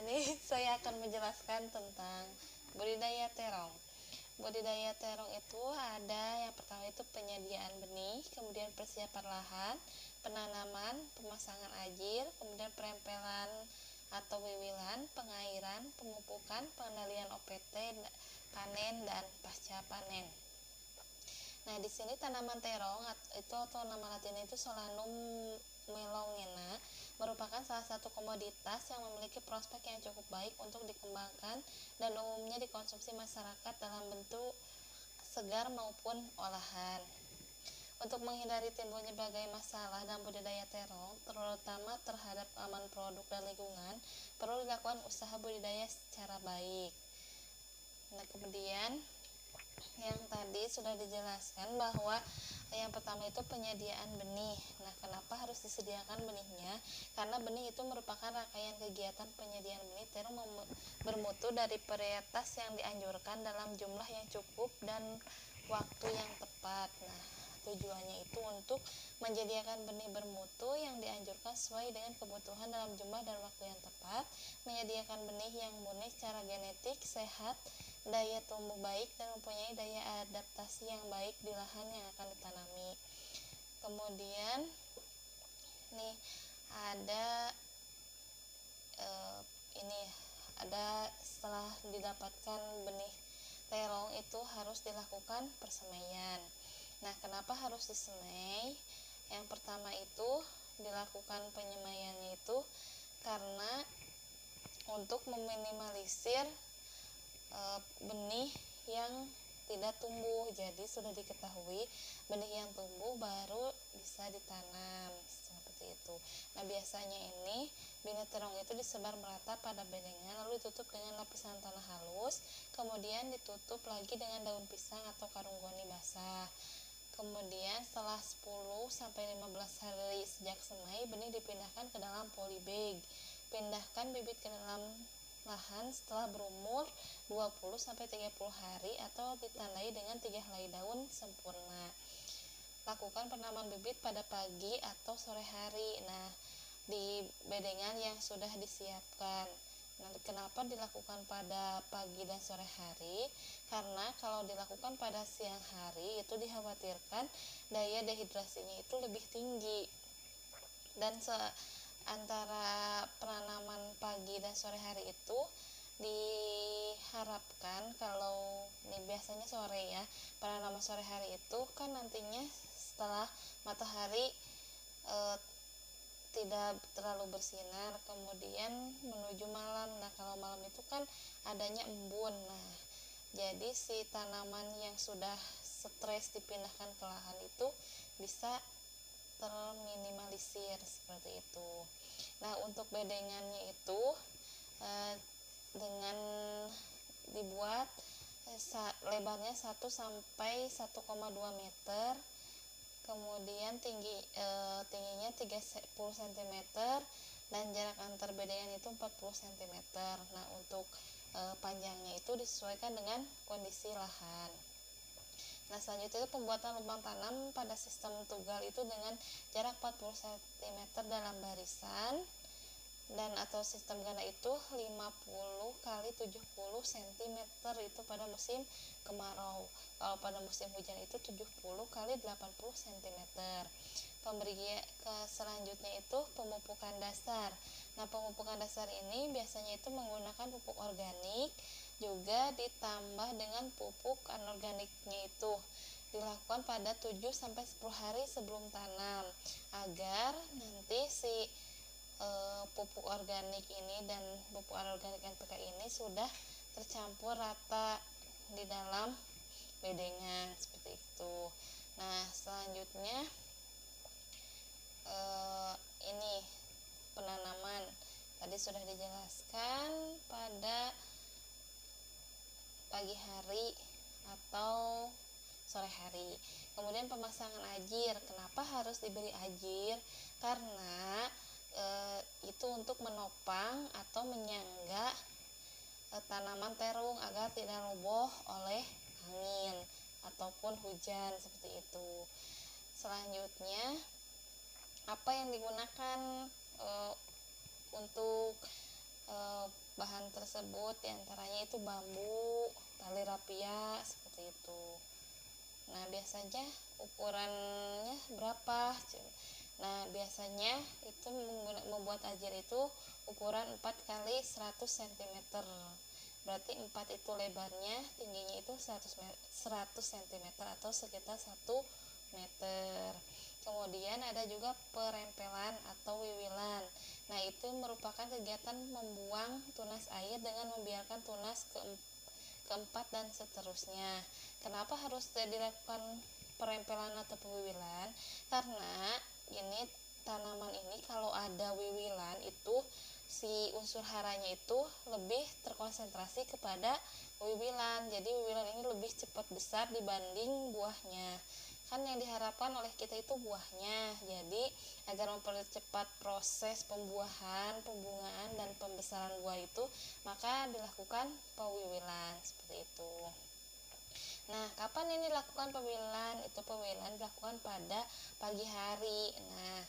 sini saya akan menjelaskan tentang budidaya terong. Budidaya terong itu ada yang pertama itu penyediaan benih, kemudian persiapan lahan, penanaman, pemasangan ajir, kemudian perempelan atau wiwilan, pengairan, pemupukan, pengendalian OPT, panen dan pasca panen. Nah, di sini tanaman terong itu atau nama latinnya itu Solanum melongena merupakan salah satu komoditas yang memiliki prospek yang cukup baik untuk dikembangkan dan umumnya dikonsumsi masyarakat dalam bentuk segar maupun olahan. Untuk menghindari timbulnya berbagai masalah dalam budidaya terong, terutama terhadap keamanan produk dan lingkungan, perlu dilakukan usaha budidaya secara baik. Nah, kemudian yang tadi sudah dijelaskan bahwa yang pertama itu penyediaan benih. Nah, kenapa harus disediakan benihnya? Karena benih itu merupakan rangkaian kegiatan penyediaan benih terong bermutu dari varietas yang dianjurkan dalam jumlah yang cukup dan waktu yang tepat. Nah, tujuannya itu untuk menyediakan benih bermutu yang dianjurkan sesuai dengan kebutuhan dalam jumlah dan waktu yang tepat, menyediakan benih yang murni secara genetik, sehat, daya tumbuh baik, dan mempunyai daya adaptasi yang baik di lahan yang akan ditanami. Kemudian nih ada setelah didapatkan benih terong itu harus dilakukan persemaian. Nah, kenapa harus disemai? Yang pertama itu dilakukan penyemaiannya itu karena untuk meminimalisir benih yang tidak tumbuh. Jadi sudah diketahui benih yang tumbuh baru bisa ditanam seperti itu. Nah, biasanya ini benih terong itu disebar merata pada bedengan, lalu ditutup dengan lapisan tanah halus, kemudian ditutup lagi dengan daun pisang atau karung goni basah. Kemudian setelah 10-15 hari sejak semai, benih dipindahkan ke dalam polybag. Pindahkan bibit ke dalam lahan setelah berumur 20-30 hari atau ditandai dengan 3 helai daun sempurna. Lakukan penanaman bibit pada pagi atau sore hari. Nah, di bedengan yang sudah disiapkan. Nah, kenapa dilakukan pada pagi dan sore hari? Karena kalau dilakukan pada siang hari itu dikhawatirkan daya dehidrasinya itu lebih tinggi. Dan antara penanaman pagi dan sore hari itu diharapkan kalau ini biasanya sore ya, penanaman sore hari itu kan nantinya setelah matahari tidak terlalu bersinar, kemudian menuju malam. Nah, kalau malam itu kan adanya embun. Nah, jadi si tanaman yang sudah stres dipindahkan ke lahan itu bisa terminimalisir seperti itu. Nah, untuk bedengannya itu dengan dibuat lebarnya 1-1,2 meter, kemudian tingginya 30 cm, dan jarak antar bedengan itu 40 cm. Nah, untuk panjangnya itu disesuaikan dengan kondisi lahan. Nah, selanjutnya itu pembuatan lubang tanam pada sistem tugal itu dengan jarak 40 cm dalam barisan, dan atau sistem ganda itu 50 x 70 cm itu pada musim kemarau. Kalau pada musim hujan itu 70 x 80 cm. Selanjutnya itu pemupukan dasar. Nah, pemupukan dasar ini biasanya itu menggunakan pupuk organik, juga ditambah dengan pupuk anorganiknya itu dilakukan pada 7-10 hari sebelum tanam, agar nanti si pupuk organik ini dan pupuk anorganik NPK ini sudah tercampur rata di dalam bedengan seperti itu. Nah, selanjutnya ini penanaman tadi sudah dijelaskan pada pagi hari atau sore hari. Kemudian pemasangan ajir. Kenapa harus diberi ajir? Karena itu untuk menopang atau menyangga tanaman terung agar tidak roboh oleh angin ataupun hujan seperti itu. Selanjutnya, apa yang digunakan untuk tersebut, diantaranya itu bambu, tali rapia, seperti itu. Nah, biasanya ukurannya berapa? Nah, biasanya itu membuat ajar itu ukuran 4 kali 100 cm. Berarti 4 itu lebarnya, tingginya itu 100 cm atau sekitar 1 meter. Kemudian ada juga perempelan atau wiwilan. Nah, itu merupakan kegiatan membuang tunas air dengan membiarkan tunas keempat dan seterusnya. Kenapa harus dilakukan perempelan atau wiwilan? Karena ini tanaman ini kalau ada wiwilan itu si unsur haranya itu lebih terkonsentrasi kepada wiwilan. Jadi wiwilan ini lebih cepat besar dibanding buahnya. Kan yang diharapkan oleh kita itu buahnya. Jadi agar mempercepat proses pembuahan, pembungaan, dan pembesaran buah itu, maka dilakukan pewiwilan seperti itu. Nah, kapan ini dilakukan pewiwilan? Itu pewiwilan dilakukan pada pagi hari. Nah,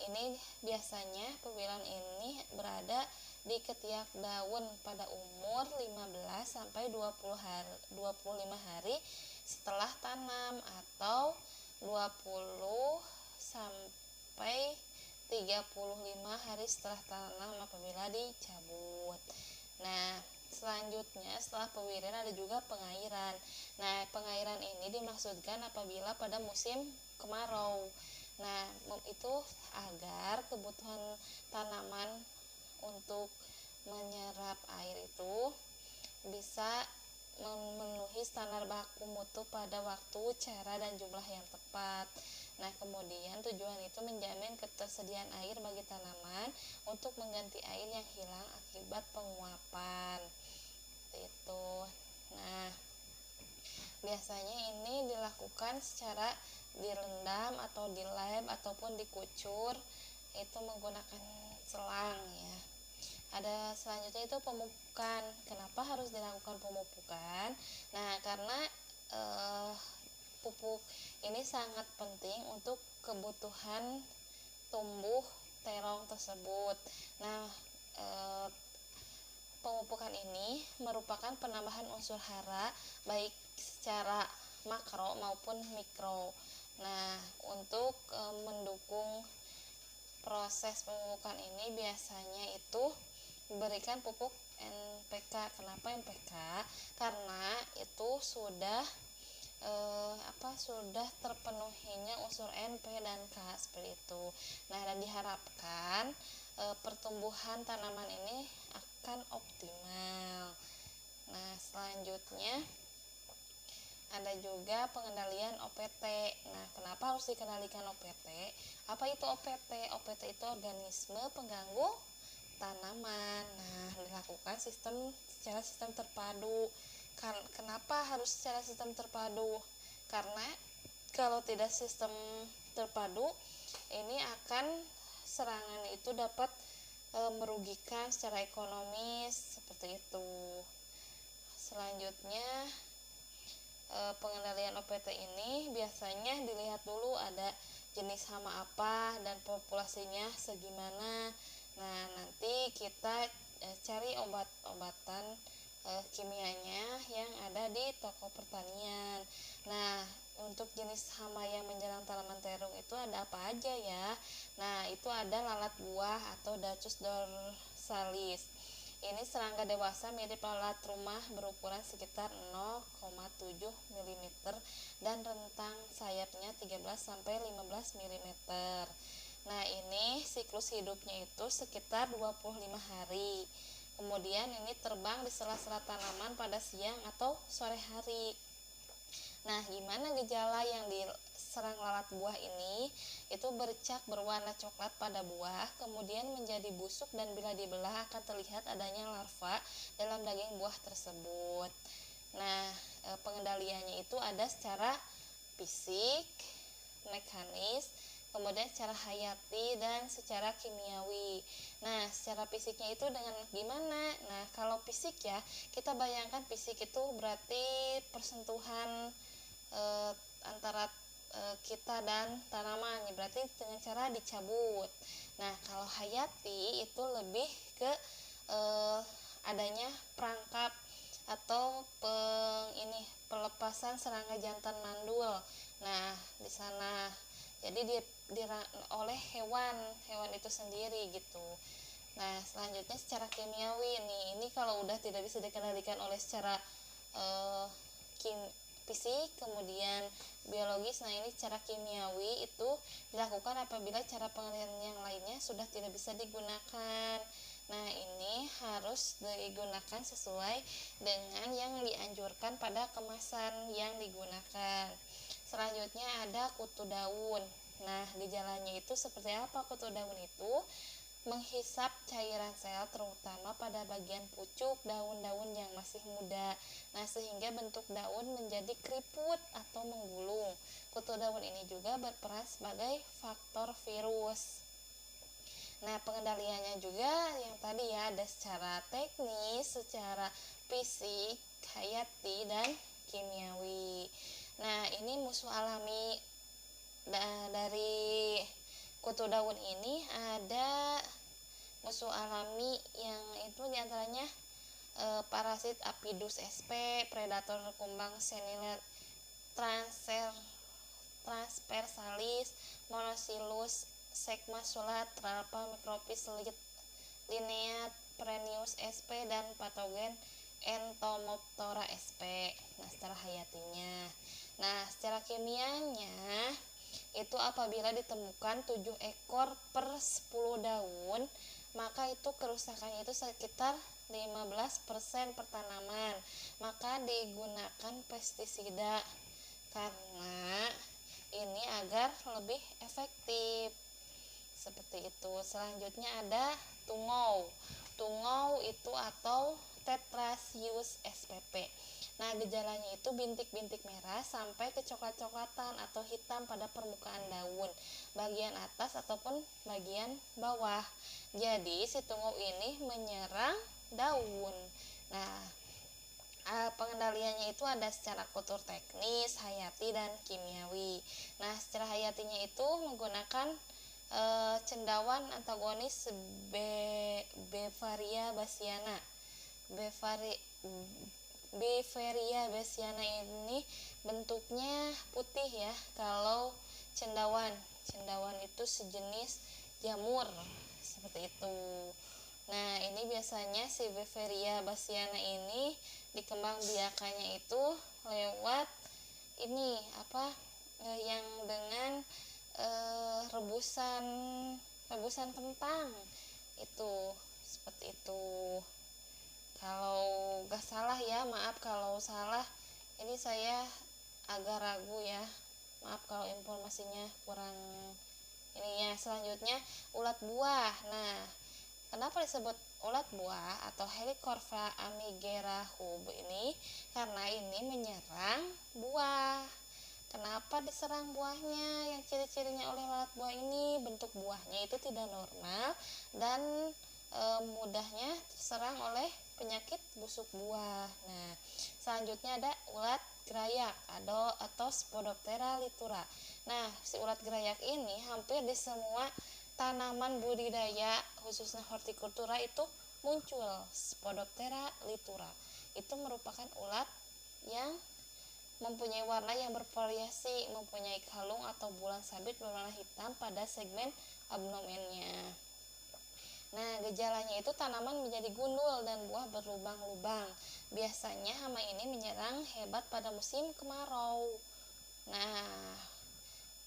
ini biasanya pewiwilan ini berada di ketiak daun pada umur 15 sampai 25 hari setelah tanam, atau 20 sampai 35 hari setelah tanam apabila dicabut. Nah, selanjutnya setelah pewiwilan ada juga pengairan. Nah, pengairan ini dimaksudkan apabila pada musim kemarau. Nah, itu agar kebutuhan tanaman untuk menyerap air itu bisa memenuhi standar baku mutu pada waktu, cara, dan jumlah yang tepat. Nah, kemudian tujuan itu menjamin ketersediaan air bagi tanaman untuk mengganti air yang hilang akibat penguapan. Itu. Nah, biasanya ini dilakukan secara direndam atau dilem ataupun dikucur, itu menggunakan selang ya. Ada selanjutnya itu pemupukan. Kenapa harus dilakukan pemupukan? Nah, karena pupuk ini sangat penting untuk kebutuhan tumbuh terong tersebut. Nah, pemupukan ini merupakan penambahan unsur hara baik secara makro maupun mikro. Nah, untuk mendukung proses pemupukan ini biasanya itu berikan pupuk NPK. Kenapa NPK? Karena itu sudah sudah terpenuhinya unsur N, P, dan K seperti itu. Nah, dan diharapkan pertumbuhan tanaman ini akan optimal. Nah, selanjutnya ada juga pengendalian OPT. Nah, kenapa harus dikendalikan OPT? Apa itu OPT? OPT itu organisme pengganggu tanaman. Nah, dilakukan secara sistem terpadu. Kenapa harus secara sistem terpadu? Karena kalau tidak sistem terpadu, ini akan serangan itu dapat merugikan secara ekonomis seperti itu. Selanjutnya pengendalian OPT ini biasanya dilihat dulu ada jenis hama apa dan populasinya segimana. Nah, nanti kita cari obat-obatan kimianya yang ada di toko pertanian. Nah, untuk jenis hama yang menyerang tanaman terung itu ada apa aja ya? Nah, itu ada lalat buah atau Dacus dorsalis. Ini serangga dewasa mirip lalat rumah berukuran sekitar 0,7 mm dan rentang sayapnya 13 sampai 15 mm. Nah, ini siklus hidupnya itu sekitar 25 hari. Kemudian ini terbang di sela-sela tanaman pada siang atau sore hari. Nah, gimana gejala yang diserang lalat buah ini? Itu bercak berwarna coklat pada buah, kemudian menjadi busuk, dan bila dibelah akan terlihat adanya larva dalam daging buah tersebut. Nah, pengendaliannya itu ada secara fisik, mekanis, kemudian secara hayati, dan secara kimiawi. Nah, secara fisiknya itu dengan gimana? Nah, kalau fisik ya, kita bayangkan fisik itu berarti persentuhan antara kita dan tanaman, berarti dengan cara dicabut. Nah, kalau hayati itu lebih ke adanya perangkap atau pelepasan serangga jantan mandul. Nah, di sana jadi oleh hewan itu sendiri gitu. Nah, selanjutnya secara kimiawi nih. Ini kalau udah tidak bisa dikendalikan oleh secara eh, fisik, kemudian biologis. Nah, ini secara kimiawi itu dilakukan apabila cara pengendalian yang lainnya sudah tidak bisa digunakan. Nah, ini harus digunakan sesuai dengan yang dianjurkan pada kemasan yang digunakan. Selanjutnya ada kutu daun. Nah, gejalanya itu seperti apa kutu daun itu? Menghisap cairan sel terutama pada bagian pucuk daun-daun yang masih muda. Nah, sehingga bentuk daun menjadi keriput atau menggulung. Kutu daun ini juga berperan sebagai faktor virus. Nah, pengendaliannya juga yang tadi ya ada secara teknis, secara fisik, hayati, dan kimiawi. Nah, ini musuh alami dari kutu daun ini ada musuh alami yang itu diantaranya parasit Apidus sp, predator kumbang Senile transversalis, Monosilus sekmasula, Tralpa micropis lineat, Perennius sp, dan patogen Entomoptora sp. Nah, secara hayatinya. Nah, secara kimianya itu apabila ditemukan 7 ekor per 10 daun, maka itu kerusakannya itu sekitar 15% per tanaman. Maka digunakan pestisida karena ini agar lebih efektif. Seperti itu. Selanjutnya ada tungau. Tungau itu atau Tetrasius spp. Nah, gejalanya itu bintik-bintik merah sampai ke coklat-coklatan atau hitam pada permukaan daun, bagian atas ataupun bagian bawah. Jadi, si tungau ini menyerang daun. Nah, pengendaliannya itu ada secara kultur teknis, hayati, dan kimiawi. Nah, secara hayatinya itu menggunakan cendawan antagonis Befaria bassiana. Befaria bassiana ini bentuknya putih ya. Kalau cendawan itu sejenis jamur seperti itu. Nah, ini biasanya si Befaria bassiana ini dikembangbiakannya itu lewat ini yang dengan rebusan kentang itu seperti itu. Kalau gak salah ya, maaf kalau salah, ini saya agak ragu ya, maaf kalau informasinya kurang ini ya. Selanjutnya ulat buah. Nah, kenapa disebut ulat buah atau Helicorvra amigera hub ini? Karena ini menyerang buah. Kenapa diserang buahnya? Yang ciri-cirinya oleh ulat buah ini, bentuk buahnya itu tidak normal dan mudahnya terserang oleh penyakit busuk buah. Nah, selanjutnya ada ulat gerayak atau Spodoptera litura. Nah, si ulat gerayak ini hampir di semua tanaman budidaya khususnya hortikultura itu muncul Spodoptera litura. Itu merupakan ulat yang mempunyai warna yang bervariasi, mempunyai kalung atau bulan sabit berwarna hitam pada segmen abdomennya. Nah, gejalanya itu tanaman menjadi gundul dan buah berlubang-lubang. Biasanya hama ini menyerang hebat pada musim kemarau. Nah,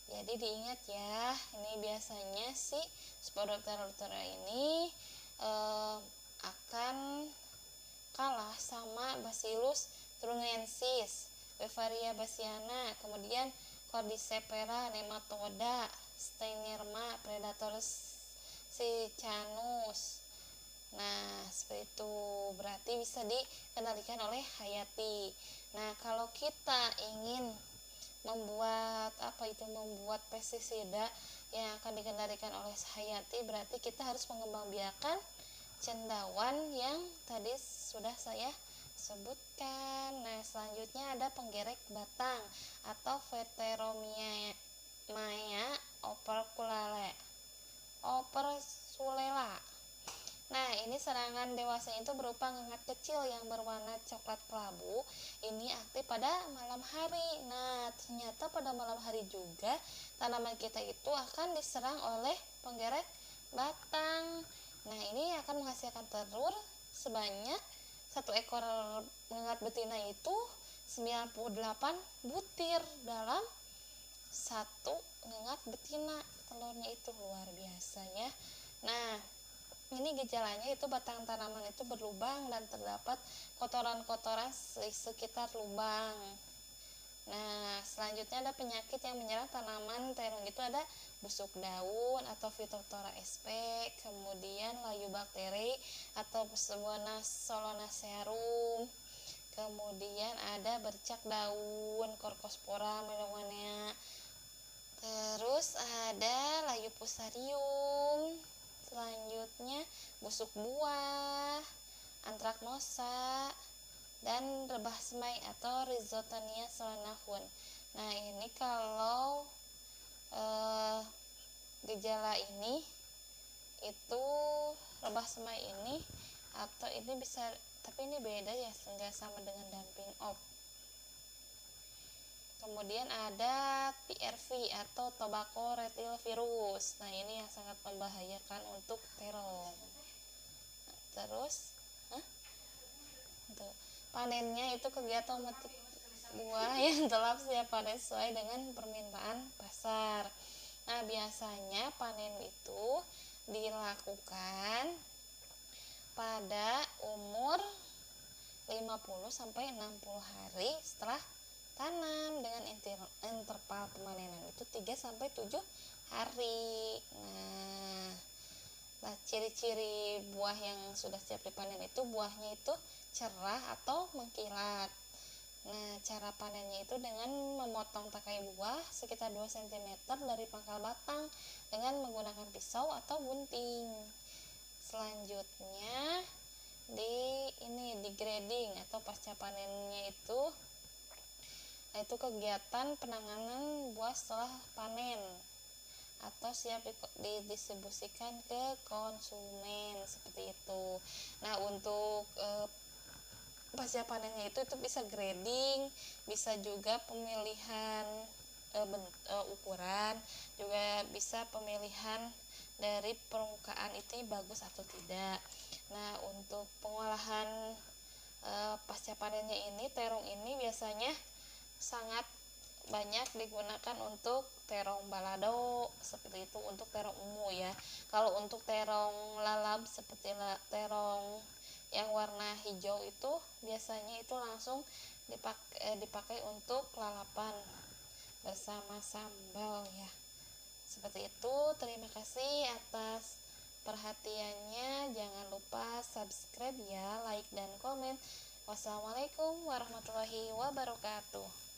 jadi diingat ya, ini biasanya si Spodoptera litura ini akan kalah sama Bacillus thuringiensis, Befaria bassiana, kemudian Cordyceps nematoda, Steinirma, predator Sicanus. Nah, seperti itu. Berarti bisa dikendalikan oleh hayati. Nah, kalau kita ingin membuat pestisida yang akan dikendalikan oleh hayati, berarti kita harus mengembangbiakan cendawan yang tadi sudah saya sebutkan. Nah, selanjutnya ada penggerek batang atau Pheteromia opersulela. Nah, ini serangan dewasa itu berupa ngengat kecil yang berwarna coklat kelabu. Ini aktif pada malam hari. Nah, ternyata pada malam hari juga tanaman kita itu akan diserang oleh penggerek batang. Nah, ini akan menghasilkan telur sebanyak satu ekor ngengat betina itu 98 butir dalam satu ngengat betina. Telurnya itu luar biasa ya. Nah, ini gejalanya itu batang tanaman itu berlubang dan terdapat kotoran-kotoran di sekitar lubang. Nah, selanjutnya ada penyakit yang menyerang tanaman terung, itu ada busuk daun atau Phytophthora sp, kemudian layu bakteri atau Pseudomonas solanacearum, kemudian ada bercak daun Corcospora melomonea, terus ada layu fusarium, selanjutnya busuk buah, antraknosa, dan rebah semai atau Rhizotonia solanacea. Nah, ini kalau gejala ini itu rebah semai ini atau ini bisa, tapi ini beda ya, nggak sama dengan dumping off. Kemudian ada TRV atau tobacco retrovirus. Nah, ini yang sangat membahayakan untuk terong. Terus panennya itu kegiatan memetik buah yang telah siap panen sesuai dengan permintaan pasar. Nah, biasanya panen itu dilakukan pada umur 50-60 hari setelah tanam dengan interval pemanenan itu 3-7 hari. Nah, ciri-ciri buah yang sudah siap dipanen itu buahnya itu cerah atau mengkilat. Nah, cara panennya itu dengan memotong takai buah sekitar 2 cm dari pangkal batang dengan menggunakan pisau atau gunting. Selanjutnya di grading atau pasca panennya itu kegiatan penanganan buah setelah panen atau siap didistribusikan ke konsumen, seperti itu. Nah, untuk pasca panennya itu bisa grading, bisa juga pemilihan ukuran, juga bisa pemilihan dari permukaan itu bagus atau tidak. Nah, untuk pengolahan pasca panennya ini, terong ini biasanya sangat banyak digunakan untuk terong balado, seperti itu untuk terong ungu ya. Kalau untuk terong lalab seperti terong yang warna hijau itu biasanya itu langsung dipakai untuk lalapan bersama sambal ya. Seperti itu. Terima kasih atas perhatiannya. Jangan lupa subscribe ya, like dan komen. Wassalamualaikum warahmatullahi wabarakatuh.